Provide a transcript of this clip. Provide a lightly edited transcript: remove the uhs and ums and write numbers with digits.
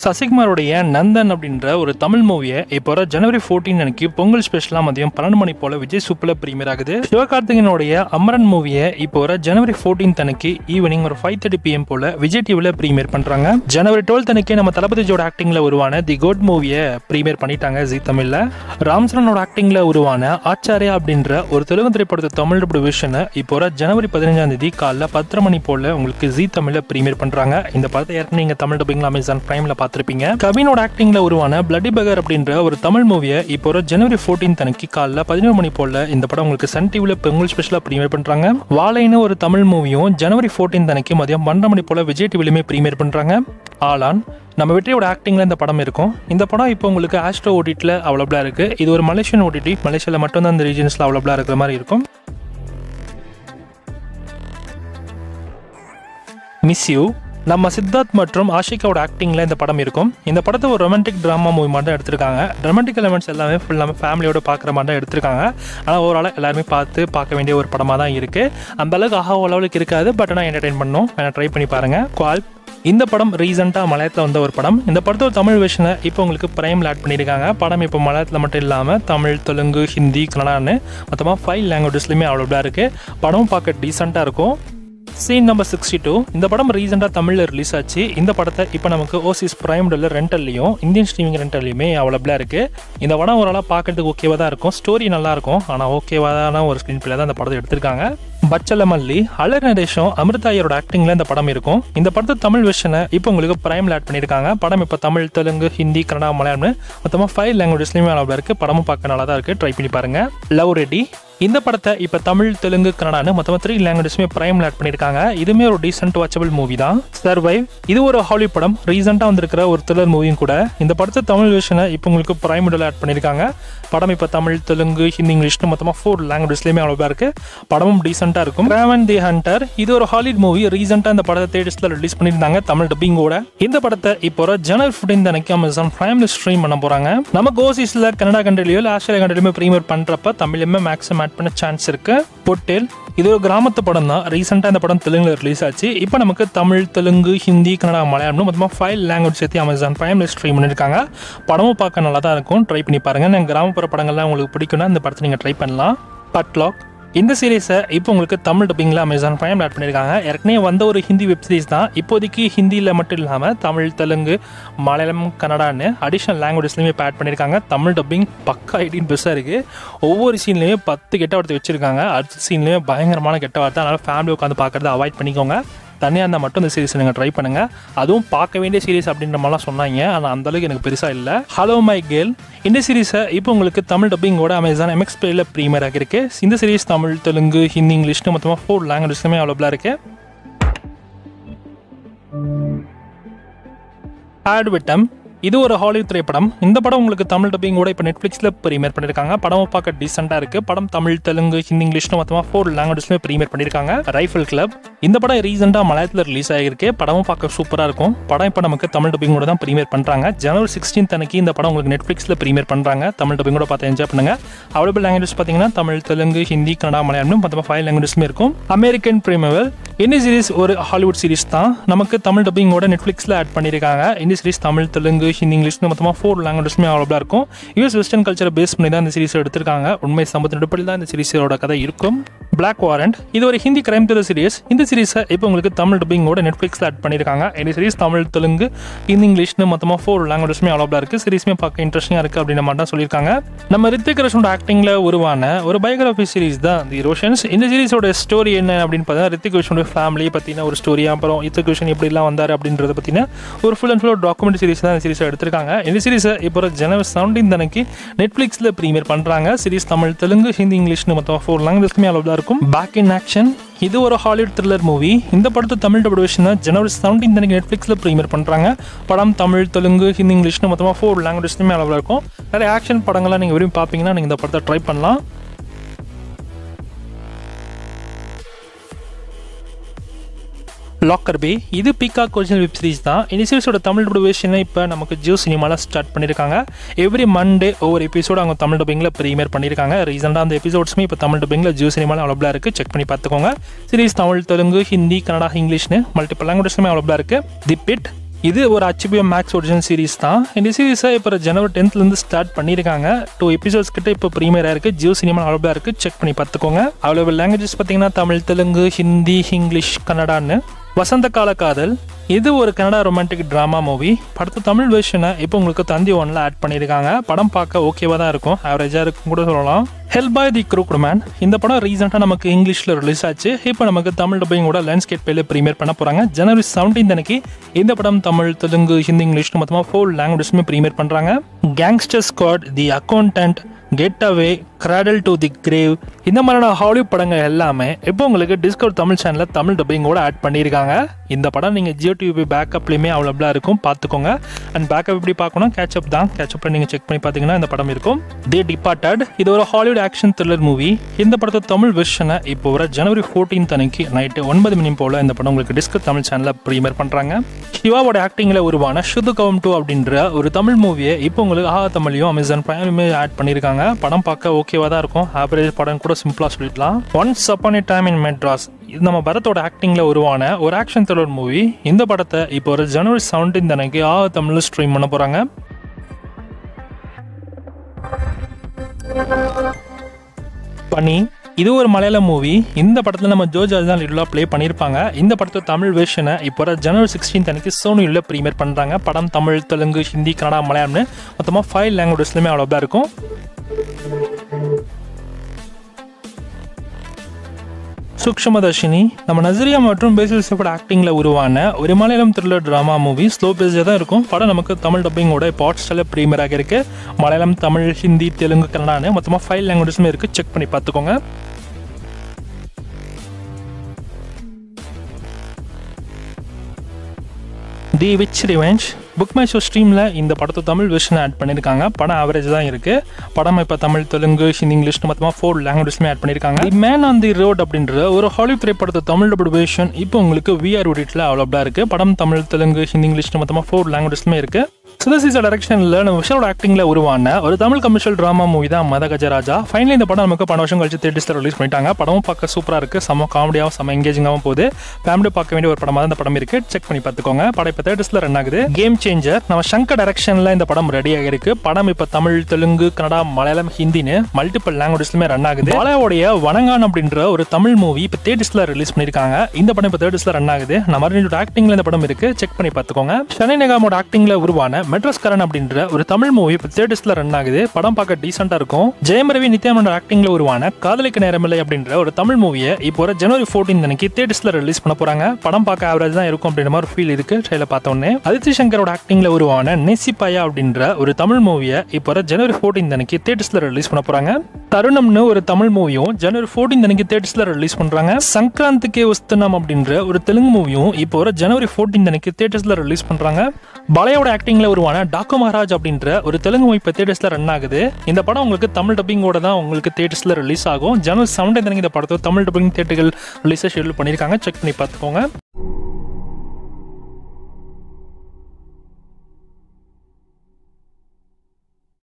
சசிகுமாரோடைய நந்தன் அப்படின்ற ஒரு தமிழ் மூவியை இப்போ ஜனவரி 14 அன்னைக்கு பொங்கல் ஸ்பெஷலாக மதியம் 12 மணி போல விஜய் சூப்பர்ல பிரீமியர் ஆகுது. சிவகார்த்திகனுடைய அமரன் மூவியை இப்போ ஜனவரி 14 அன்னைக்கு ஈவினிங் ஒரு 5:30 PM போல விஜய் டிவில பிரீமியர் பண்றாங்க. ஜனவரி 12 அன்னைக்கு நம்ம தளபதியோட ஆக்டிங்ல உருவான தி கோட் மூவியை பிரீமியர் பண்ணிட்டாங்க ஜி தமிழ்ல. ராம்சரனோட ஆக்டிங்ல உருவான ஆச்சாரியா அப்படின்ற ஒரு தெலுங்கு திரைப்படத்தை தமிழ் டிவிஷனை இப்போ ஜனவரி 15 காலைல 10:30 மணி போல உங்களுக்கு ஜி தமிழ்ல பிரீமியர் பண்றாங்க. இந்த படத்தை ஏற்கனவே நீங்க தமிழ் டப்பிங்ல அமேசான் பிரைம்ல பார்த்திருப்பீங்க. கவினோட ஆக்டிங்ல உருவான பிளட்டி பகர் அப்படின்ற ஒரு தமிழ் மூவியை இப்போ ஜனவரி 14 அன்னைக்கு காலைல 11 மணி போல இந்த படம் உங்களுக்கு சன் டிவில பொங்கல் ஸ்பெஷலா பிரீமியர் பண்றாங்க. வாழைன்னு ஒரு தமிழ் மூவியும் ஜனவரி 14 அன்னைக்கு மதியம் 12 மணி போல விஜய் டிவிலுமே பிரீமியர் பண்றாங்க. ஆலான் நம்ம வெற்றியோட ஆக்டிங்ல இந்த படம் இருக்கும். இந்த படம் இப்போ உங்களுக்கு ஆஸ்ட்ரோ ஓடிடில அவைலபிளா இருக்கு. இது ஒரு மலேசியன் ஓடிடி, மலேசியால மட்டும் தான் இந்த ரீஜன்ஸ்ல அவைலபிளா இருக்கிற மாதிரி இருக்கும். மிஸ் யூ நம்ம சித்தார்த் மற்றும் ஆஷிகாவோட ஆக்டிங்ல இந்த படம் இருக்கும். இந்த படத்தை ஒரு ரொமான்டிக் டிராமா மூவி மாதிரி தான் எடுத்திருக்காங்க. ரொமான்டிக் எலிமெண்ட்ஸ் எல்லாமே ஃபுல்லாமே ஃபேமிலியோட பார்க்குற மாதிரி தான் எடுத்திருக்காங்க. ஆனால் ஓவரால் எல்லாருமே பார்க்க வேண்டிய ஒரு படமாக தான் இருக்கு. அந்த அளவுக்கு லெவலுக்கு இருக்காது, பட் ஆனால் என்டர்டைன் பண்ணணும், ட்ரை பண்ணி பாருங்க. குவால் இந்த படம் ரீசெண்டாக மலையாளத்தில் வந்த ஒரு படம். இந்த படத்தோட தமிழ் வெர்ஷனை இப்போ உங்களுக்கு பிரைமில் ஆட் பண்ணியிருக்காங்க. படம் இப்போ மலையாளத்தில் மட்டும் இல்லாமல் தமிழ், தெலுங்கு, ஹிந்தி, கன்னடான்னு மொத்தமாக 5 லாங்குவேஜஸ்லையுமே அவைலபிளாக இருக்குது. படமும் பார்க்க டீசெண்டாக இருக்கும். சீன் நம்பர் 62 இந்த படம் ரீசெண்டாக தமிழில் ரிலீஸ் ஆச்சு. இந்த படத்தை இப்போ நமக்கு ஓசிஸ் பிரைம்ல ரெண்டல்லையும் இந்தியன் ஸ்ட்ரீமிங் ரெண்டல்லையுமே அவைலபிளாக இருக்குது. இந்த படம் ஓரளவு பார்க்கறதுக்கு ஓகேவாக தான் இருக்கும். ஸ்டோரி நல்லாயிருக்கும், ஆனால் ஓகேவான ஒரு ஸ்க்ரீன் பிளே தான் இந்த படத்தை எடுத்திருக்காங்க. பச்சலமல்லி அலர் நரேஷும் அமிர்தாயரோட ஆக்டிங்ல இந்த படம் இருக்கும். இந்த படத்தை தமிழ் வெர்ஷனை இப்போ உங்களுக்கு பிரைம்ல ஆட் பண்ணியிருக்காங்க. படம் இப்போ தமிழ், தெலுங்கு, ஹிந்தி, கன்னடா, மலையாளம்னு மொத்தமாக 5 லாங்குவேஜஸ்லையுமே அவைலபிளாக இருக்குது. படமும் பார்க்க நல்லா தான் இருக்குது, ட்ரை பண்ணி பாருங்க. லவ் ரெடி இந்த படத்தை இப்போ தமிழ், தெலுங்கு, கன்னடான்னு மொத்தமாக 3 லாங்குவேஜஸ்மே பிரைம்ல ஆட் பண்ணியிருக்காங்க. இதுவுமே ஒரு டீசென்ட் வாட்சபிள் மூவி தான். சர்வைவ் இது ஒரு ஹாலிவுட் படம், ரீசெண்டாக வந்திருக்கிற ஒரு த்ரில்லர் மூவியும் கூட. இந்த படத்தை தமிழ் வெர்ஷனை இப்போ உங்களுக்கு பிரைம்ல ஆட் பண்ணியிருக்காங்க. படம் இப்போ தமிழ், தெலுங்கு, ஹிந்தி, இங்கிலீஷ்னு மொத்தமாக 4 லாங்குவேஜஸ்லையுமே அவைலபிளாக இருக்குது. படமும் டீசெண்டாக இருக்கும். கிராவன் தி ஹண்டர் இது ஒரு ஹாலிவுட் மூவி, ரீசெண்டாக இந்த படத்தை தியேட்டர்ஸ்ல ரிலீஸ் பண்ணியிருந்தாங்க தமிழ் டப்பிங்கோட. இந்த படத்தை இப்போ ஜனவரி 15 அன்னைக்கு அமேசான் பிரைம்ல ஸ்ட்ரீம் பண்ண போறாங்க. நம்ம ஓசிஸ்ல கனடா கண்ட்ரிலயோ இல்லை ஆஸ்திரேலியா கண்ட்ரிலுமே பிரீமியர் பண்றப்ப தமிழ்லையுமே மேக்ஸிமம் ஆட் பண்ண சான்ஸ் இருக்கு. பொட்டேல் இது ஒரு கிராமத்து படம் தான். ரீசெண்டாக இந்த படம் தெலுங்குல ரிலீஸ் ஆச்சு. இப்போ நமக்கு தமிழ், தெலுங்கு, ஹிந்தி, கன்னடா, மலையாளம் மொத்தமாக 5 லாங்குவேஜ் சேர்த்து அமேசான் பிரைம்ல ஸ்ட்ரீம் பண்ணியிருக்காங்க. படமும் பார்க்க நல்லா தான் இருக்கும், ட்ரை பண்ணி பாருங்க. நான் கிராமப்புற படங்கள்லாம் உங்களுக்கு பிடிக்கும்னா இந்த படத்தை நீங்கள் ட்ரை பண்ணலாம். பட்லாக் இந்த சீரீஸை இப்போ உங்களுக்கு தமிழ் டப்பிங்கில் அமேசான் பிரைம் ஆட் பண்ணியிருக்காங்க. ஏற்கனவே வந்த ஒரு ஹிந்தி வெப் சீரிஸ் தான். இப்போதைக்கு ஹிந்தியில் மட்டும் இல்லாமல் தமிழ், தெலுங்கு, மலையாளம், கன்னடான்னு அடிஷனல் லாங்குவேஜஸ்லையுமே இப்போ ஆட் பண்ணியிருக்காங்க. தமிழ் டப்பிங் பக்கா 18 பெருசாக இருக்குது. ஒவ்வொரு சீன்லேயுமே 10 கெட்ட வார்த்தை வச்சுருக்காங்க. அடுத்த சீன்லேயுமே பயங்கரமான கெட்ட வார்த்தை. அதனால் ஃபேமிலி உட்காந்து பார்க்குறத அவாய்ட் பண்ணிக்கோங்க. தனியாக இருந்தால் மட்டும் இந்த சீரிஸ் நீங்கள் ட்ரை பண்ணுங்கள். அதுவும் பார்க்க வேண்டிய சீரிஸ் அப்படின்ற மாதிரிலாம் சொன்னாங்க, ஆனால் அந்தளவுக்கு எனக்கு பெருசாக இல்லை. ஹலோ மை கேர்ள் இந்த சீரிஸை இப்போ உங்களுக்கு தமிழ் டப்பிங்கோட அமேசான் MX Playல பிரீமியர் ஆகிருக்கு. இந்த சீரிஸ் தமிழ், தெலுங்கு, ஹிந்தி, இங்கிலீஷ்னு மொத்தமாக 4 லாங்குவேஜஸ்லுமே அவைலபிளாக இருக்குது. ஆட்விட்டம் இது ஒரு ஹாலிவுட் திரைப்படம். இந்த படம் உங்களுக்கு தமிழ் டப்பிங்கோட இப்போ நெட்ஃப்ளிக்ஸில் பிரீமியர் பண்ணியிருக்காங்க. படமும் பார்க்க டீசெண்டாக இருக்குது. படம் தமிழ், தெலுங்கு, ஹிந்தி, இங்கிலீஷ்னு மொத்தமாக 4 லாங்குவேஜஸ்லுமே பிரீமியர் பண்ணியிருக்காங்க. ரைஃபிள் கிளப் இந்த படம் ரீசெண்டாக மலையாளத்தில் ரிலீஸ் ஆகிருக்கு. படமும் பார்க்க சூப்பராக இருக்கும். படம் இப்போ நமக்கு தமிழ் டப்பிங்கோட தான் பிரீமியர் பண்ணுறாங்க. ஜனவரி 16 அன்னைக்கு இந்த படம் உங்களுக்கு நெட்ஃப்ளிக்ஸில் பிரீமியர் பண்ணுறாங்க. தமிழ் டப்பிங்கோட பார்த்து என்ஜாய் பண்ணுங்க. அவைலபிள் லாங்குவேஜ் பார்த்தீங்கன்னா தமிழ், தெலுங்கு, ஹிந்தி, கன்னடா, மலையாளம் மொத்தமாக 5 லாங்குவேஜஸ்மே இருக்கும். அமெரிக்கன் பிரீமியர் இந்த சீரிஸ் ஒரு ஹாலிவுட் சீரிஸ் தான். நமக்கு தமிழ் டப்பிங்கோட நெட்ஃப்ளிக்ஸில் ஆட் பண்ணியிருக்காங்க. இந்த சீரிஸ் தமிழ், தெலுங்கு, ஹிந்தி, இங்கிலீஷ்னு மொத்தமாக 4 லாங்குவேஜஸ்மே அவைலபிளாக இருக்கும். யூஎஸ் வெஸ்டர்ன் கல்ச்சரை பேஸ் பண்ணி தான் இந்த சீரிஸ் எடுத்திருக்காங்க. உண்மை சம்பவத்தின் அடிப்படையில் தான் இந்த சீரிஸோட கதை இருக்கும். பிளாக் வாரண்ட் இது ஒரு ஹிந்தி கிரைம் த்ரில்லர் சீரிஸ். இந்த சீரிஸை இப்போ உங்களுக்கு தமிழ் டப்பிங்கோட நெட்ஃப்ளிக்ஸில் ஆட் பண்ணியிருக்காங்க. இந்த சீரிஸ் தமிழ், தெலுங்கு, ஹிந்தி, இங்கிலீஷ்னு மொத்தமாக 4 லாங்குவேஜஸ்மே அவைலபிளாக இருக்குது. சீரிஸ்மே பார்க்க இன்ட்ரெஸ்டிங்காக இருக்குது அப்படின்ற மாதிரி தான் சொல்லியிருக்காங்க. நம்ம ரித்திக் ரோஷனோட ஆக்டிங்கில் உருவான ஒரு பயோகிராஃபி சீரிஸ் தான் தி ரோஷன்ஸ். இந்த சீரிஸோட ஸ்டோரி என்ன அப்படின்னு பார்த்தா ரித்திக் ரோஷனோட ஃபேமிலி பற்றின ஒரு ஸ்டோரி, அப்புறம் ரித்திக் ரோஷன் எப்படிலாம் வந்தார் அப்படின்றத பற்றின ஒரு full and full document series தான் இந்த சீரிஸை எடுத்திருக்காங்க. இந்த சீரிஸை இப்போ ஜனவரி 17 அன்னைக்கு நெட்ஃப்ளிக்ஸில் பிரீமியர் பண்ணுறாங்க. சீரிஸ் தமிழ், தெலுங்கு, ஹிந்தி, இங்கிலீஷ்னு மொத்தமாக 4 லாங்குவேஜஸ்மே அவைலபிளாக இருக்கும். பேக் இன் ஆக்ஷன் இது ஒரு ஹாலிவுட் த்ரில்லர் மூவி. இந்த படத்தை தமிழ் டப் வெர்ஷனை ஜனவரி 17 அன்னைக்கு நெட்ஃப்ளிக்ஸில் பிரீமியர் பண்ணுறாங்க. படம் தமிழ், தெலுங்கு, ஹிந்தி, இங்கிலீஷ்னு மொத்தமாக 4 லாங்குவேஜஸ்லுமே அவைலபிளாக இருக்கும். நிறைய ஆக்ஷன் படங்கள்லாம் நீங்கள் விரும்பி பார்ப்பீங்கன்னா நீங்கள் இந்த படத்தை ட்ரை பண்ணலாம். லாக்கர் பே இது பீகாக் ஒரிஜினல் வெப் சீரிஸ் தான். இந்த சீரிஸோட தமிழ் டப்பிங் இப்போ நமக்கு ஜியோ சினிமாவில் ஸ்டார்ட் பண்ணியிருக்காங்க. எவ்ரி மண்டே ஒவ்வொரு எபிசோடு அவங்க தமிழ் டப்பிங்கில் பிரீமியர் பண்ணியிருக்காங்க. ரீசெண்டாக அந்த எபிசோட்ஸுமே இப்போ தமிழ் டப்பிங்கில் ஜியோ சினிமாவில் அவைலபிளாக இருக்குது. செக் பண்ணி பார்த்துக்கோங்க. சீரிஸ் தமிழ், தெலுங்கு, ஹிந்தி, கன்னடா, இங்கிலீஷ்னு மல்டிபிள் லாங்குவேஜஸ்லுமே அவைலபிளாக இருக்குது. தி பிட் இது ஒரு HBO Max ஒரிஜினல் சீரிஸ் தான். இந்த சீரிஸை இப்போ ஜனவரி 10th ஸ்டார்ட் பண்ணியிருக்காங்க. 2 எபிசோட்ஸ் கிட்ட இப்போ ப்ரீமியராக இருக்குது. ஜியோ சினிமா அவைலபிளாக இருக்குது. செக் பண்ணி பார்த்துக்கோங்க. அவைலபிள் லாங்குவேஜஸ் பார்த்தீங்கன்னா தமிழ், தெலுங்கு, ஹிந்தி, இங்கிலீஷ், கன்னடான்னு. வசந்த கால காதல் இது ஒரு கன்னடா ரொமான்டிக் ட்ராமா மூவி. படத்து தமிழ் வெர்ஷனை இப்போ உங்களுக்கு தந்தி ஒன்ல ஆட் பண்ணியிருக்காங்க. படம் பார்க்க ஓகேவா தான் இருக்கும், ஆவரேஜாக இருக்கும் கூட சொல்லலாம். ஹெல் பை தி க்ரூக்ட் மேன் இந்த படம் ரீசெண்டாக நமக்கு இங்கிலீஷில் ரிலீஸ் ஆச்சு. இப்போ நமக்கு தமிழ் டப்பிங் கூட லேண்ட்ஸ்கேப் பேல ப்ரீமியர் பண்ண போகிறாங்க. ஜனவரி 17 அன்னைக்கு இந்த படம் தமிழ், தெலுங்கு, ஹிந்தி, இங்கிலீஷ் மொத்தமாக 4 லாங்குவேஜஸ்மே ப்ரீமியர் பண்ணுறாங்க. Gangster squad, the accountant, get away, cradle to the grave இந்த மாதிரியான ஹாலிவுட் படங்கள் எல்லாமே இப்போ உங்களுக்கு டிஸ்கவர் தமிழ் சேனலில் தமிழ் டப்பிங்கோட ஆட் பண்ணியிருக்காங்க. இந்த படம் நீங்கள் ஜியோ டிவி பேக்கப்லேயுமே அவைலபிளாக இருக்கும், பார்த்துக்கோங்க. அண்ட் பேக்கப் எப்படி பார்க்கணும், கேட்சப் தான். கேட்சப்பில் நீங்கள் செக் பண்ணி பார்த்தீங்கன்னா இந்த படம் இருக்கும். தி டிபார்ட்டட் இது ஒரு ஹாலிவுட் ஆக்ஷன் த்ரில்லர் மூவி. இந்த படத்தை தமிழ் வெர்ஷனை இப்போ வர ஜனவரி 14 அன்னைக்கு நைட்டு 9 மணி போல் இந்த படம் உங்களுக்கு டிஸ்கவர் தமிழ் சேனலில் ப்ரீமியர் பண்ணுறாங்க. சிவாவோட ஆக்டிங்கில் உருவான ஷுது கம் 2 அப்படின்ற ஒரு தமிழ் மூவியை இப்போ உங்களுக்கு ஆஹா தமிழையும் அமேசான் பிரைம்லையுமே ஆட் பண்ணியிருக்காங்க. படம் பார்க்க ஓகேவா தான் இருக்கும், ஆவரேஜ் படம் கூட சிம்பிளாக சொல்லிடலாம். Once upon a time in Madras இது நம்ம பரத்தோட ஆக்டிங்கில் உருவான ஒரு ஆக்ஷன் த்ரில்லர் மூவி. இந்த படத்தை இப்போ ஒரு ஜனவரி 17 அன்னைக்கு ஆஹா தமிழில் ஸ்ட்ரீம் பண்ண போகிறாங்க. பனி இது ஒரு மலையாளம் மூவி. இந்த படத்தில் நம்ம ஜோஜாஜ் தான் லிட்டிலாக ப்ளே பண்ணியிருப்பாங்க. இந்த படத்தை தமிழ் வெர்ஷனை இப்போ ஜனவரி 16 அன்னைக்கு சோனியில் ப்ரீமியர் பண்ணுறாங்க. படம் தமிழ், தெலுங்கு, ஹிந்தி, கன்னடா, மலையாளம்னு மொத்தமாக 5 லாங்குவேஜஸ்லையுமே அவ்வளோதான் இருக்கும். சூக்ஷ்மதர்ஷினி நம்ம நஸ்ரியா மற்றும் பேசில் ஜோசஃபோட ஆக்டிங்கில் உருவான ஒரு Malayalam thriller drama movie. Slow பேஸாக தான் இருக்கும். படம் நமக்கு தமிழ் டப்பிங்கோட இப்போ ஹாட்ஸ்டாரில் ப்ரீமியர் ஆகியிருக்கு. மலையாளம், தமிழ், ஹிந்தி, தெலுங்கு, கன்னடான்னு மொத்தமாக 5 லாங்குவேஜஸ்மே இருக்குது. செக் பண்ணி பார்த்துக்கோங்க. The witch revenge book my show ஸ்ட்ரீமில் இந்த படத்தை தமிழ் வெர்ஷன் ஆட் பண்ணியிருக்காங்க. படம் ஆவரேஜ் தான் இருக்குது. படம் இப்போ தமிழ், தெலுங்கு, ஹிந்தி, இங்கிலீஷ் மொத்தமாக 4 லாங்குவேஜஸ்மே ஆட் பண்ணியிருக்காங்க. The man on the road அப்படின்ற ஒரு ஹாலிவுட் திரைப்படத்தை தமிழ் டபுள் வெர்ஷன் இப்போ உங்களுக்கு VR ஓடிடியில் அவைலபிளாக இருக்குது. படம் தமிழ், தெலுங்கு, ஹிந்தி, இங்கிலீஷ் மொத்தமாக 4 லாங்குவேஜஸ்மே இருக்குது. சுதர்சிசா டைரக்ஷனில் நம்ம விஷயோட ஆக்டிங்கில் உருவான ஒரு தமிழ் கமர்ஷியல் ட்ராமா மூவி தான் மத கஜராஜா. ஃபைனலி இந்த படம் நமக்கு 12 வருஷம் கழிச்சு தேட்டர்ஸில் ரிலீஸ் பண்ணிட்டாங்க. படமும் பார்க்க சூப்பராக இருக்குது. செம்ம காமெடியாகவும் செம்ம எங்கேஜிங்காகவும் போகுது. ஃபேமிலி பார்க்க வேண்டிய ஒரு படமாக தான் இந்த படம் இருக்குது. செக் பண்ணி பார்த்துக்கோங்க. படம் இப்போ தேட்டர்ஸில் ரன் ஆகுது. கேம் சேஞ்சர் நம்ம சங்கர் டைரக்ஷனில் இந்த படம் ரெடியாக இருக்குது. படம் இப்போ தமிழ், தெலுங்கு, கன்னடா, மலையாளம், ஹிந்தின்னு மல்டிபிள் லாங்குவேஜஸ்லுமே ரன் ஆகுது. பாலாவோடைய வணங்கான் அப்படின்ற ஒரு தமிழ் மூவி இப்போ தேட்டர்ஸில் ரிலீஸ் பண்ணியிருக்காங்க. இந்த படம் இப்போ தேட்டர்ஸில் ரன் ஆகுது. நம்ம ஆக்டிங்கில் இந்த படம் இருக்குது. செக் பண்ணி பார்த்துக்கோங்க. ஷனி நிகாமோட ஆக்டிங்கில் உருவான மெட்ராஸ் கரன் அப்படின்ற ஒரு தமிழ் மூவி இப்போ தேட்டர்ஸ்ல ரன் ஆகுது. படம் பார்க்க டீசெண்டா இருக்கும். ஜெயம் ரவி, நித்யானந்தோட ஆக்டிங்ல உருவான காதலிக்க நேரமில்லை அப்படின்ற ஒரு தமிழ் மூவியை இப்போ ஜனவரி 14 அன்னைக்கு தேட்டர்ஸ்ல ரிலீஸ் பண்ண போறாங்க. படம் பார்க்க ஆவரேஜ் தான் இருக்கும் அப்படின்ற மாதிரி ஃபீல் இருக்கு ட்ரைலர் பார்த்த உடனே. அதித்தி சங்கரோட ஆக்டிங்ல உருவான நெசிபாயா அப்படின்ற ஒரு தமிழ் மூவியை இப்போ ஜனவரி 14 அன்னைக்கு தேட்டர்ஸ்ல ரிலீஸ் பண்ண போறாங்க. தருணம்னு ஒரு தமிழ் மூவியும் ஜனவரி 14 அன்னைக்கு தேட்டர்ஸ்ல ரிலீஸ் பண்றாங்க. சங்கராந்திக்கே வஸ்தனம் அப்படின்ற ஒரு தெலுங்கு மூவியும் இப்போ ஜனவரி 14 அன்னைக்கு தேட்டர்ஸ்ல ரிலீஸ் பண்றாங்க. பாலையோட ஆக்டிங்ல உருவான டாக்கு மகாராஜ் அப்படின்ற ஒரு தெலுங்கு மூவி இப்போ தேட்டர்ஸ்ல ரன் ஆகுது. இந்த படம் உங்களுக்கு தமிழ் டப்பிங்கோட தான் உங்களுக்கு தேட்டர்ஸ்ல ரிலீஸ் ஆகும். ஜனவரி 17 அன்னைக்கு இந்த படத்தை தமிழ் டப்பிங் தேட்டர்கள் ரிலீஸை ஷெட்யூல் பண்ணியிருக்காங்க. செக் பண்ணி பார்த்துக்கோங்க.